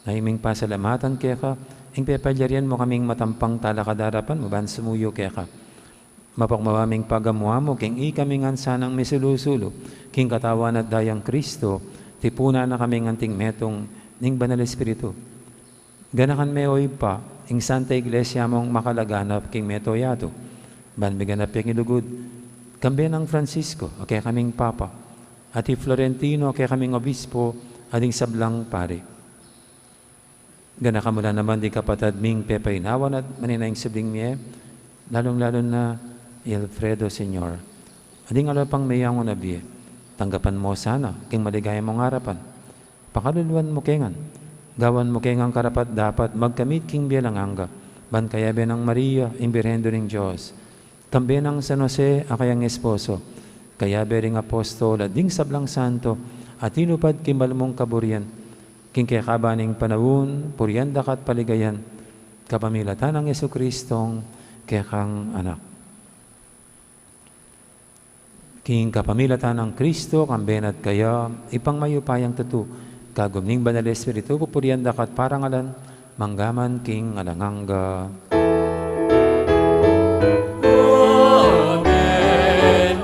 Naiming pasalamatan kaya ka, ing pepalyarian mo kaming matampang talakadarapan mo, ban sumuyo kaya ka. Mapakmawaming pagamuha mo, king ikaming ansanang misulusulo, king katawan at dayang Kristo, tipuna na kaming anting metong ning banal Espiritu. Ganakan meoy pa, ing Santa Iglesia mong makalaganap king metoyato, ban biganap yung ilugod, kambi ng Francisco, o kaya kaming Papa, at Florentino, o kaya kaming Obispo, ading sablang pare. Ganaka mula naman di kapatad ming pepainawan at maninaing sabling miye, lalong-lalo na Alfredo Senyor. Ading alapang mayang o nabiye, tanggapan mo sana, king maligaya mong harapan. Pakaluluan mo kengan, gawan mo kengang karapat dapat magkamit king bialanganga, ban kayabe ng Maria, imbirhendo ng Diyos. Kambi ng San Jose, akayang esposo, kayabe ring apostol, at ding sablang santo, at inupad kimbal mong kaburian, king kakabaning panawun, puryanda kat paligayan, kapamilatan ng Yesu-Kristong kekang anak. King kapamilatan ng Kristo, kambenat kaya, ipang mayupayang tutu, kagumning banal Espiritu, pupuryanda kat parangalan, manggaman king alanganga. Amen, Amen,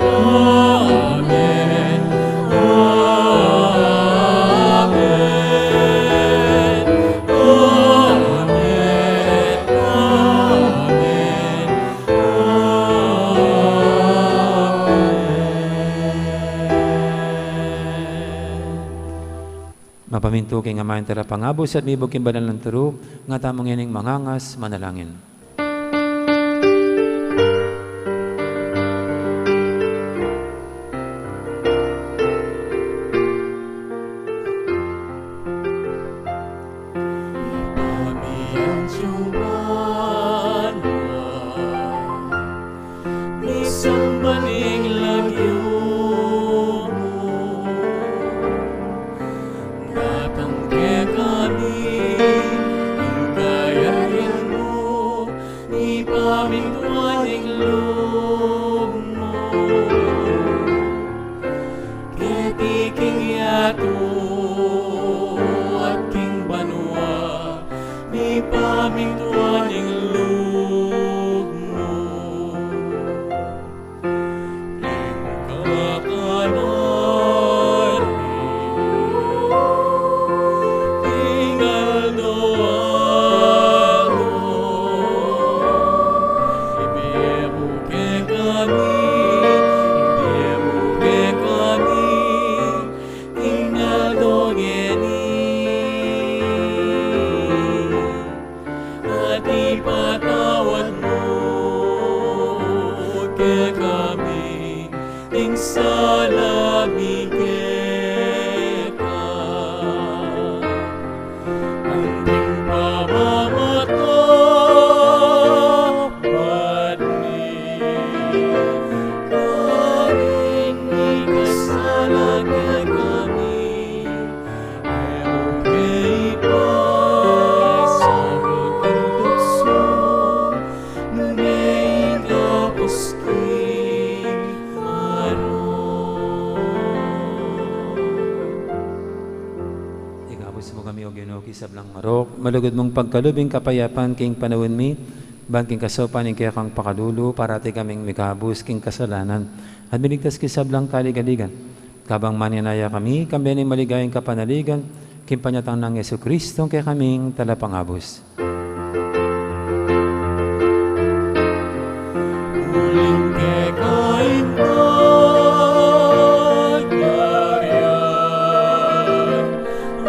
Amen, Amen, Amen, Mapaminto king amayin tara pangabos at mibog king banal ng turo, nga tamong ining mangangas, manalangin. Pamiyan Giovanna, isang maning lagyo mo, natangke kami, hinggayan mo, ipamintuan ang loob mo, ketiking yato at king banwa, ipamintuan ang loob mo. Kakanari, tingal doalo, ibiemo ke kami, tingal dogeni, at ipatawad mo ke kami, ting salamin ke ka. Anting pamamatapad ni kaming ikasalan ke kami, ayaw ke ipay sa aking tukso, numayin kapos king Igabos mo kami o ginuki sablang marok, malugod mong pagkalubing kapayapan king panawin mi, bangking kasopan ing kaya kang pakalulu, parati kaming mikabus king kasalanan, at binigtas kisablang kaligaligan. Kabang maninaya kami, kambi ni maligayang kapanaligan, king panyatang ng Yesu-Kristo, kaya kaming talapangabos. Uling ke kain kagyarian,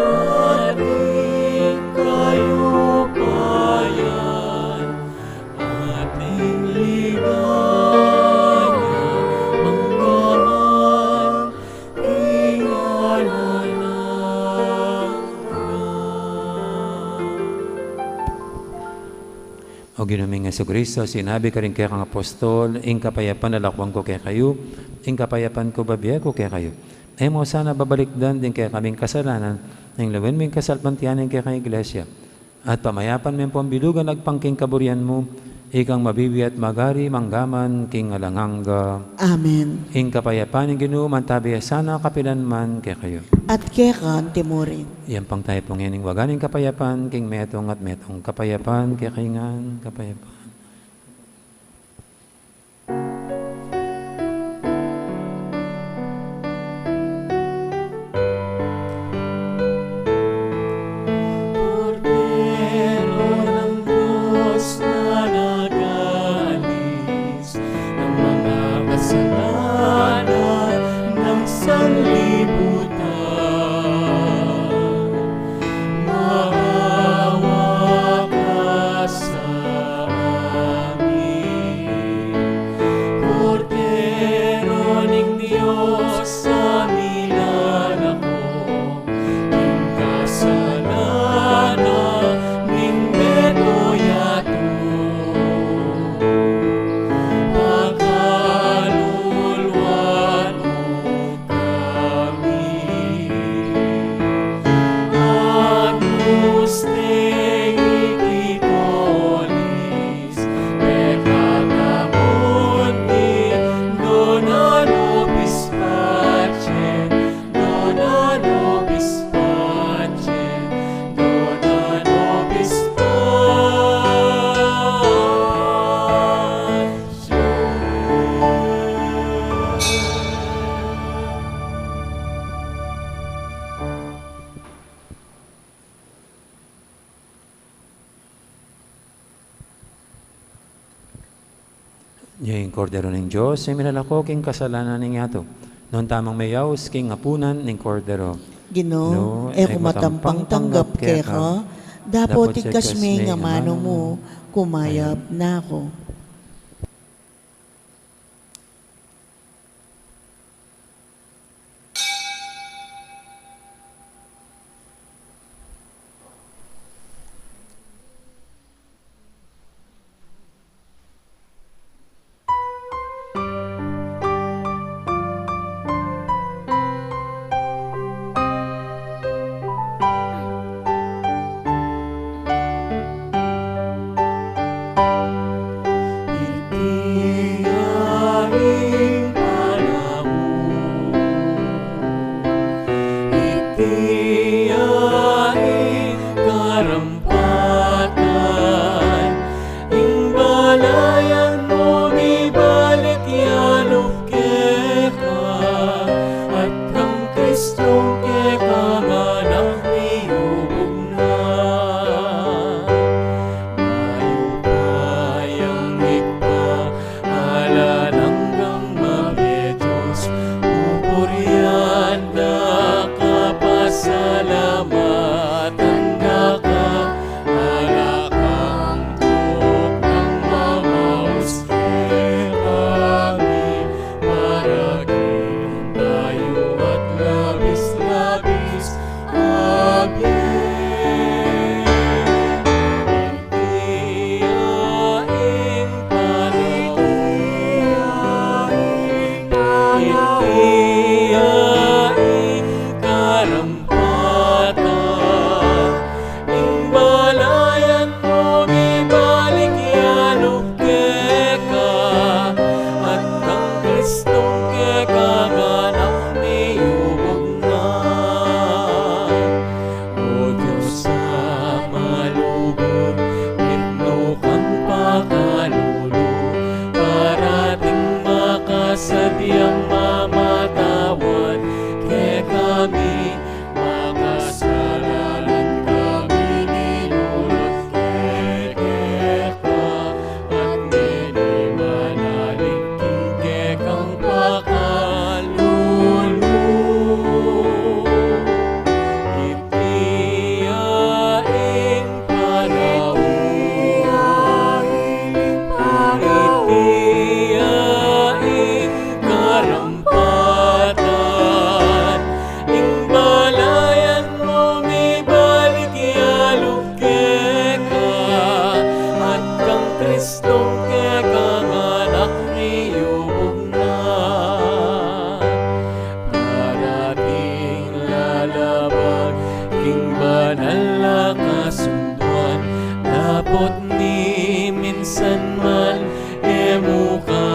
ating kayupayan, ating ligaya, manggaman, O ginuming Yesu-Kristo, sinabi ka rin kaya kang apostol, ing kapayapan nalakwang ko kaya kayo, ing kapayapan ko babiya ko kaya kayo. Ay mo sana babalikdan din kaya kaming kasalanan, ing lawin ming kasalpantianin kaya kang iglesia. At pamayapan ming pambilugan agpangking kaburian mo, ikang mabibiat magari manggaman king alanghangga. Amen. Ing kapayapaan ng Ginoo mantabi sana kapilanman kay kayo. At kekan timurin. Yan pang tayo pong yaning waganing kapayapaan king metong at metong kapayapaan kay kaingan kapayapaan. Kordero ng Diyos na nag-aalis ng mga kasalanan ng sanlibutan. Maawa ka sa amin. Kordero ng Diyos sa minanako, ing kasalanan ning betoyato. Pagkaluluwan mo kami. Agnus Dei Quitolis, peccata mundi, dona nobis pacem, dona nobis pacem, dona nobis Yung kordero ng Diyos, ay minalako king kasalanan ng yato. Noon tamang mayaws king apunan ng kordero. Ginoo, e kumatampang tanggap keka, dapat ikas may nga mano mo, kumayab na ako.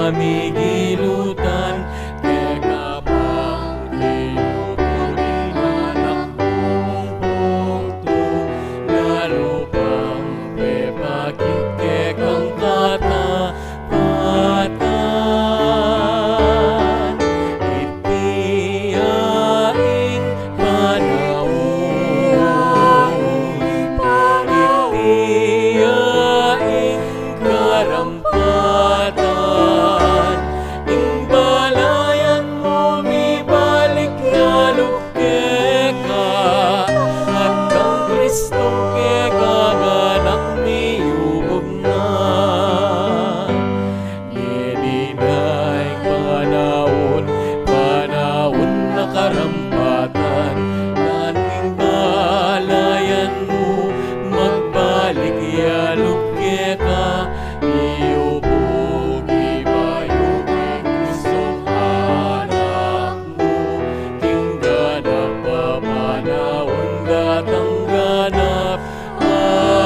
kami gilutan, teka pang tinutunin anak mong bukto, lalo pang pepakikek ang katapatan. Itiyaing panahon, itiyaing karampatan, imbalayan mo mibalik na lukeka, at ang Kristong kekaganak niyubog na. Yeninay panahon, panahon na karampatan, dating balayan mo magbalik yalukeka, iyubog ibayo kay Kristong anak mo, king ganap pa panahon datang ganap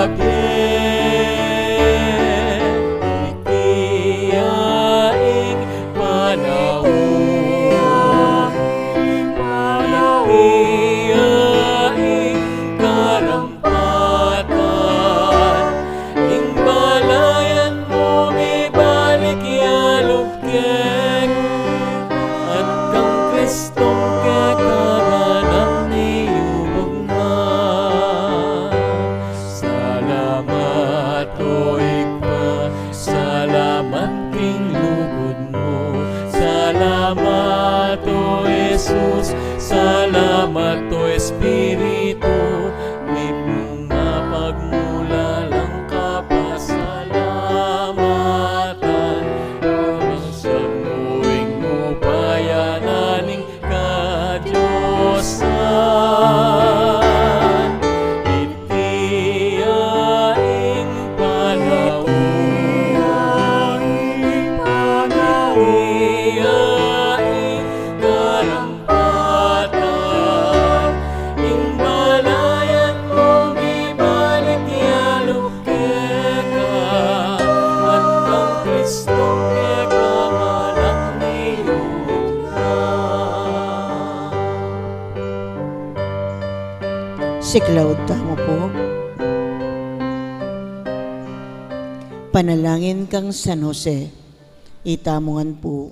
again. Itiyaing panahon, itiyaing karampatan, imbalayan mo mibalik yalukek, at kang Kristong kekaganak niyubog na. Salamat o ikpa, salamat king lugod mo, salamat o Jesus, salamat o Espiritu, di mo mapagmula lang kapasalamatan, sa muing upayananing kadyosan. Itiyaing panahon, itiyaing karampatan, imbalayan mo mibalik yalukeka, at kang Kristong kekaganak niyubog na. Siklaw tamo po. Panalangin kang San Jose, itamongan po.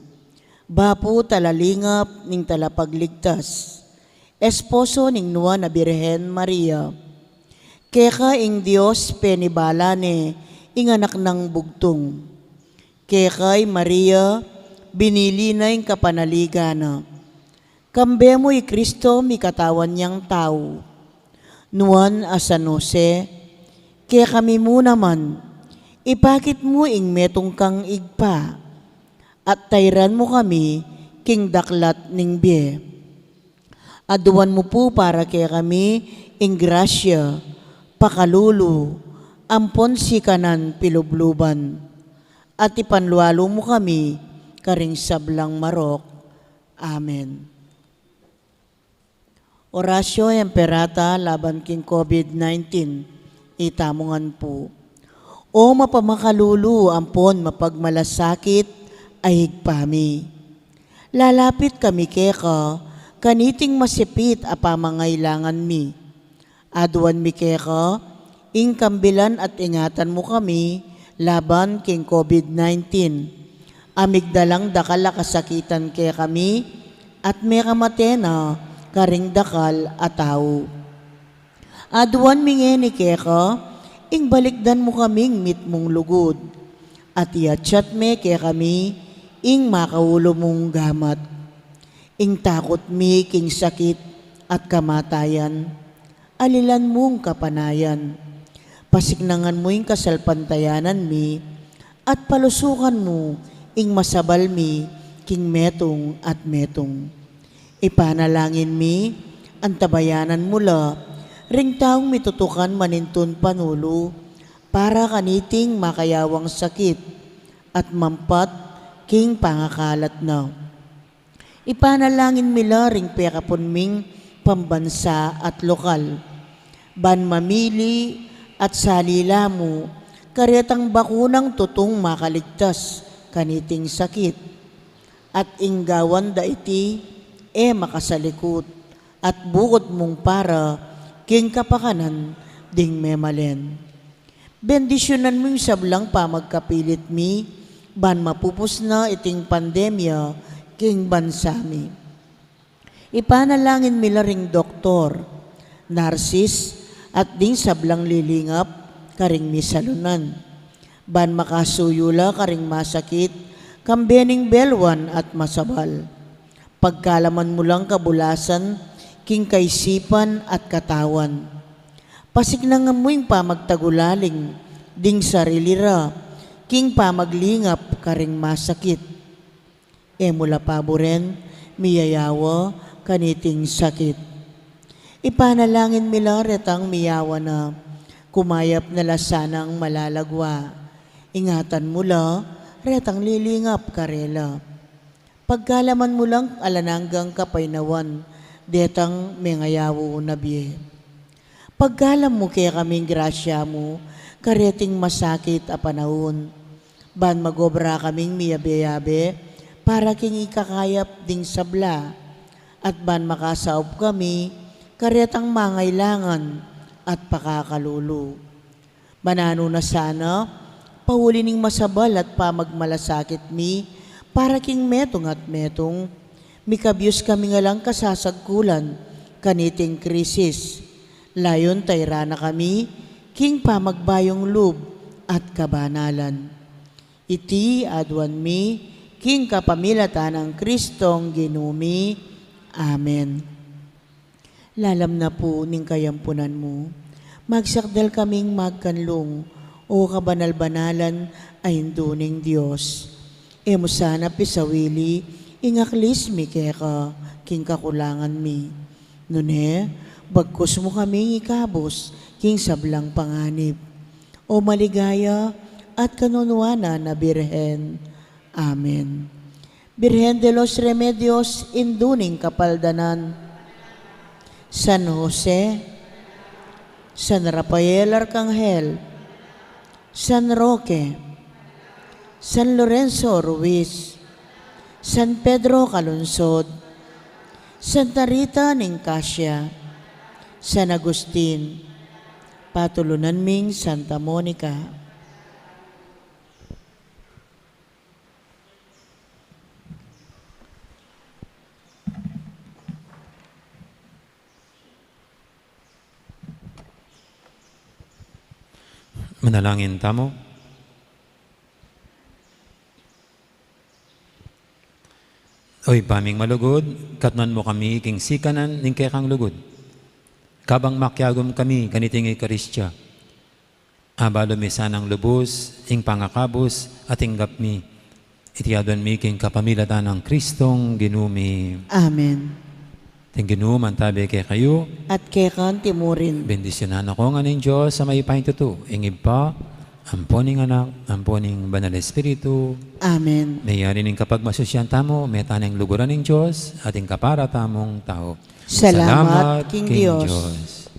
Bapo talalingap ning talapagligtas, esposo ning nuwa na Birhen Maria, keka ing Dios penibalane ing anak ng bugtong, kekay Maria binili na ing kapanaligana, kambe mo'y Kristo mi katawan niyang tao, nuan a San Jose, kaya kami mo naman, ipakit mo ing metong kang igpa, at tayran mo kami king daklat ning biye. Aduan mo po para kaya kami ing grasya, pakalulu, ampon si kanan pilubluban, at ipanlualo mo kami karing sablang marok. Amen. Orasyo Emperata laban king COVID-19, itamongan po. O mapamakalulu ampon mapagmalasakit ay higpami. Lalapit kami keka, kaniting masipit a pamangailangan mi. Aduan mi keka, ing kambilan at ingatan mo kami laban king COVID-19. Amigdalang dakal a kasakitan kaya kami, at may kamatena karing dakal a tao. Aduan mi ngeni keka, ing balikdan mo kaming mitmong lugod, at iachat me kaya kami, ing makaulo mong gamat, ing takot mi king sakit at kamatayan, alilan mong kapanayan, pasignangan mo ing kasalpantayanan mi, at palusukan mo ing masabal mi king metong at metong. Ipanalangin mi, antabayanan mula, ring taong mitutukan manintun panulo, para kaniting makayawang sakit, at mampat king pangakalat na. Ipanalangin mila ring pekapon ming pambansa at lokal. Ban mamili at salila mo, karyatang bakunang tutong makaligtas, kaniting sakit. At inggawan da iti, makasalikot, at bukod mong para, king kapakanan, ding memalen. Bendisyonan mo yung sablang pa magkapilit mi, ban mapupus na iting pandemya, king bansami. Ipanalangin mila ring doktor, narsis, at ding sablang lilingap, karing misalunan. Ban makasuyula karing masakit, kambening belwan at masabal. Pagkalaman mo lang kabulasan, king kaisipan at katawan. Pasignangan mo yung pamagtagulaling, ding sarilira, king pamaglingap karing masakit. Mula paboren, miyayawa, kaniting sakit. Ipanalangin mila retang miyawa na, kumayap na lasanang malalagwa. Ingatan mo la, retang lilingap karela. Pagkalaman mo lang alananggang kapainawan, detang mengayawo nabiye. Pagkalam mo kaya kaming grasya mo, kareting masakit a panahon. Ban magobra kaming miyabe-yabe, para king ikakayap ding sabla. At ban makasaop kami, karetang mangailangan at pakakalulu. Manano na sana, pahuli ning masabal at pamagmalasakit mi, para king metong at metong, mikabyos kami nga lang kasasagkulan, kaniting krisis. Layon tayrana kami, king pamagbayong lub at kabanalan. Iti adwan mi, king kapamilatan ng Kristong ginumi. Amen. Lalam na po ning kayampunan mo, magsakdal kaming magkanlong, o kabanal-banalan ay induning Diyos. Emo sana pisawili, ingaklis mi keka, king kakulangan mi. Nune, bagkus mo kaming ikabos, king sablang panganib. O maligaya at kanunwana na Birhen. Amen. Birhen de los Remedios, induning kapaldanan. San Jose, San Rafael Arcangel, San Roque, San Lorenzo Ruiz, San Pedro Calungsod, Santa Rita Nicasio, San Agustin, patulunan ming Santa Monica. Manalangin tamo. Oy, paming malugod, katman mo kami king sikanan ning kekang lugod. Kabang makyagom kami, kaniting ikaristya. Abalo mi sanang lubos, ing pangakabos, at inggap mi. Itiyadon mi king kapamilatan ng Kristong ginumi. Amen. Ting ginuman tabi kay kayo. At kekan timurin. Bendisyonan ako nga ng Diyos sa may pahintuto. Ingib pa, amponing anak, amponing banal espiritu. Amen. Mayari ning kapag masusyan tamo, may tanang luguran ng Diyos, ating kapara tamong tao. Salamat, King Diyos.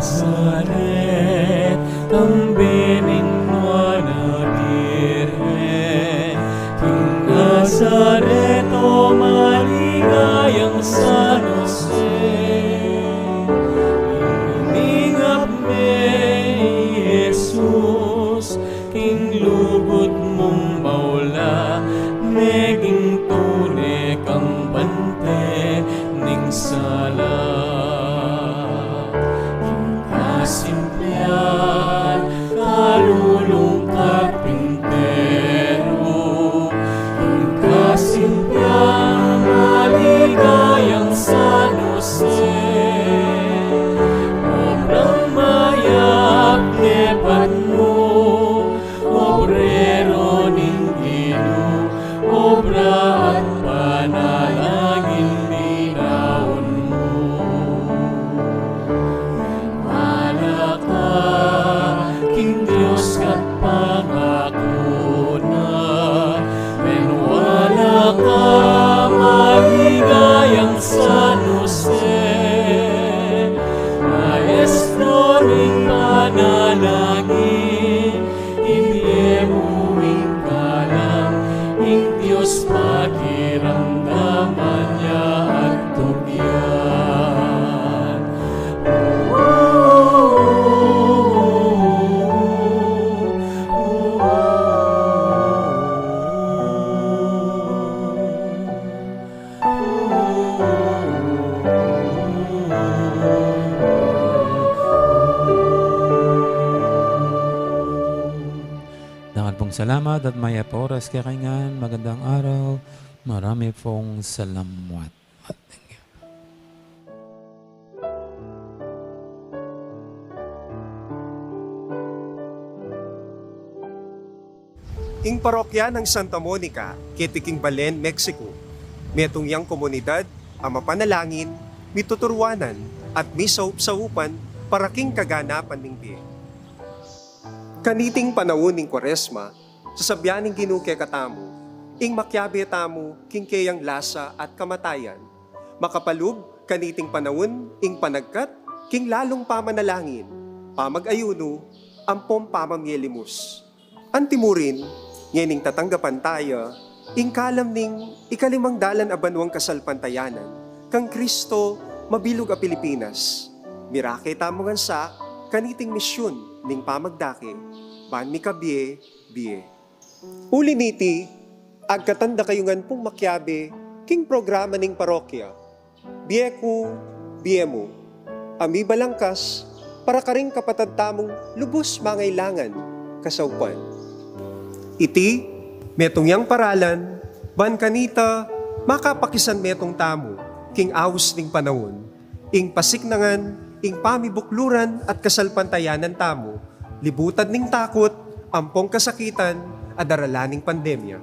Nazaret, kambening mo na Birhen. King Nazaret, o maligayang San Jose. Iningap me, Jesus, king lugod mong maula, meging tune kang bante ning sala. Kasimplihan, kalulungan, Diyos pakiramdaman niya at tugyan. Dangal pong salamat at maya po oras kaya kaingan. Magandang araw. Marami pong salamat. Thank you. Ing parokya ng Santa Monica, Kitiking Balen, Mexico. Metong yang komunidad, ang mapanalangin, mituturwanan, at misaup-saupan para king kaganapan ning biye. Kaniting panahon ning Kwaresma, sasabyaning ginuke katamu, ing makyabe tamu, king kayang lasa at kamatayan. Makapalub, kaniting panahon, ing panagkat, king lalong pamanalangin, pamag-ayuno, ampom pamamyelimus. Antimurin, ngening tatanggapan tayo, ing kalam ning ikalimang dalan abanwang kasalpantayanan, kang Kristo mabilog a Pilipinas. Mirake tamongan sa kaniting misyon ning pamagdake, ban mi kabie, biye. Uliniti, agkatanda kayungan pong makyabe, king programa ning parokya. Biyeku, biyemo, ami balangkas, para karing kapatad tamong lubos mangailangan, kasawpan. Iti, metong yang paralan, ban kanita, makapakisan metong tamo, king awus ning panahon, ing pasiknangan, ing pamibukluran at kasalpantayanan tamo, libutan ning takot, ampong kasakitan, at daralaning pandemya.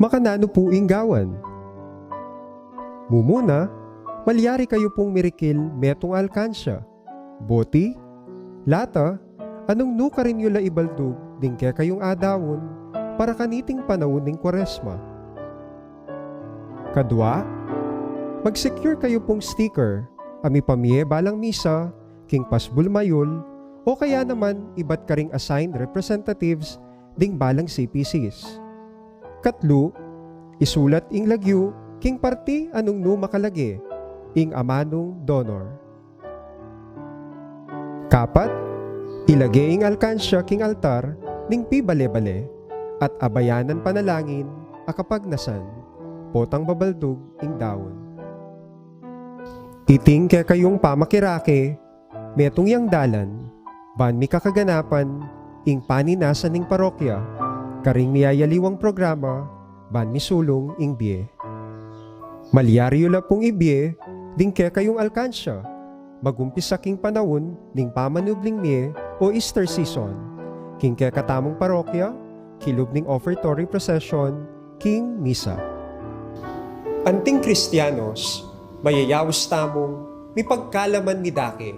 Makanano po ing gawan? Mumuna, malyari kayo pong mirikil metong alkansya. Boti, lata, anong nukarin yula ibaldug, dingke kayong adawon, para kaniting panahon ning Kwaresma. Kadwa, mag-secure kayo pong sticker, ami pamye balang misa, king pasbul mayol, o kaya naman iba't karing assigned representatives ding balang CPCs. Katlo, isulat ing lagyu, king parti anong nu makalagi, ing amanong donor. Kapat, ilagay ing alkansya king altar, ning pibale-bale, at abayanan panalangin, akapagnasan, potang babaldog ing dawon. Iting kaya kayong pamakirake, metong yang dalan, ban mi kakaganapan, ing paninasan ning parokya, karing niyayaliwang programa, ban mi sulong ing biye. Malyaryo la pong ibiye, ding kaya kayong alkansya, magumpisa king panahon, ning pamanubling miye, o Easter season, king kaya katamong parokya, kilub ning offertory procession, king misa. Anting Kristiyanos, mayayawis tamong mi pagkalaman mi dake.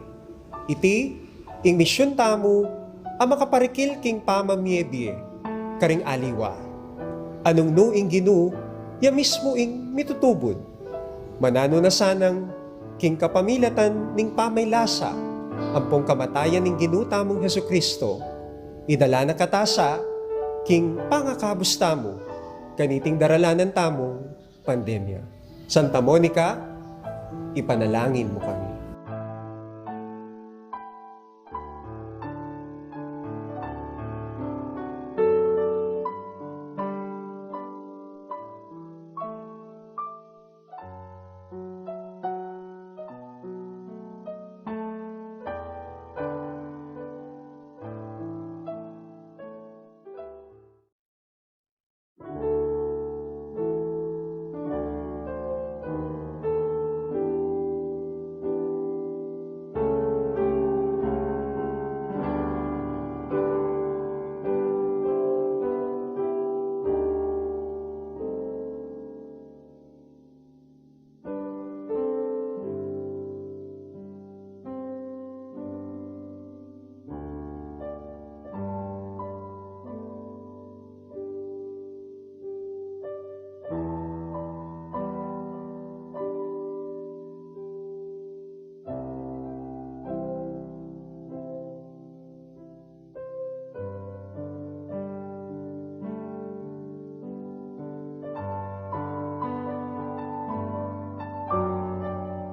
Iti, ing misyon tamo, ang makaparikil king pamamyebie, karing aliwa. Anong no ing ginu, ya mismo ing mitutubod. Manano na sanang, king kapamilatan ning pamaylasa, ampong kamatayan ning ginu tamong Hesukristo, idala na katasa, king pangakabos tamo, kaniting daralanan tamong pandemya. Santa Monica, ipanalangin mo kami.